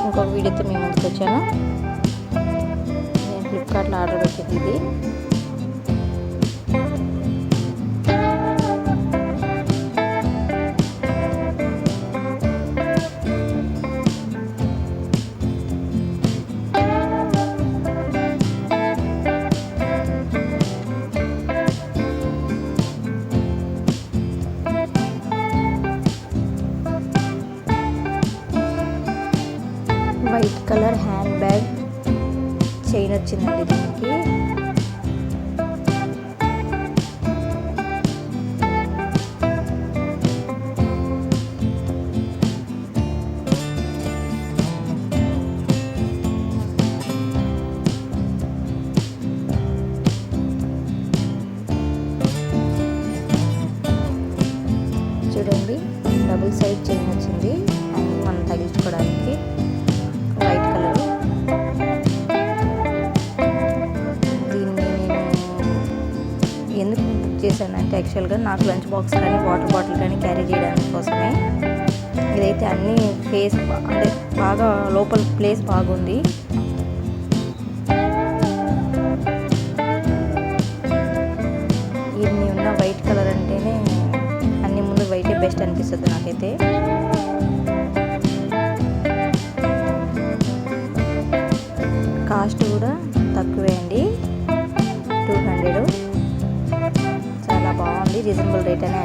ఇంకొక వీడియోతో మేము ముందుకు వచ్చాను. నేను ఫ్లిప్కార్ట్లో ఆర్డర్ పెట్టింది ఇది. White colour hand bag chain వచ్చిందండి దీనికి. చూడండి, డబుల్ సైడ్ చైన్ వచ్చింది హ్యాంగ్ మనం తగిలించుకోవడానికి. White colour. దీన్ని నేను ఎందుకు బుక్ చేశానంటే యాక్చువల్గా నాకు లంచ్ బాక్స్ కానీ వాటర్ బాటిల్ కానీ క్యారీ చేయడానికి కోసమే. ఇదైతే అన్ని ఫేస్ అంటే బాగా లోపల ప్లేస్ బాగుంది. ఇన్ని ఉన్న వైట్ కలర్ అంటేనే అన్ని ముందు వైటే బెస్ట్ అనిపిస్తుంది నాకైతే. కాస్ట్ కూడా తక్కువే అండి, 200. చాలా బాగుంది, రీజనబుల్ రేట్ అనే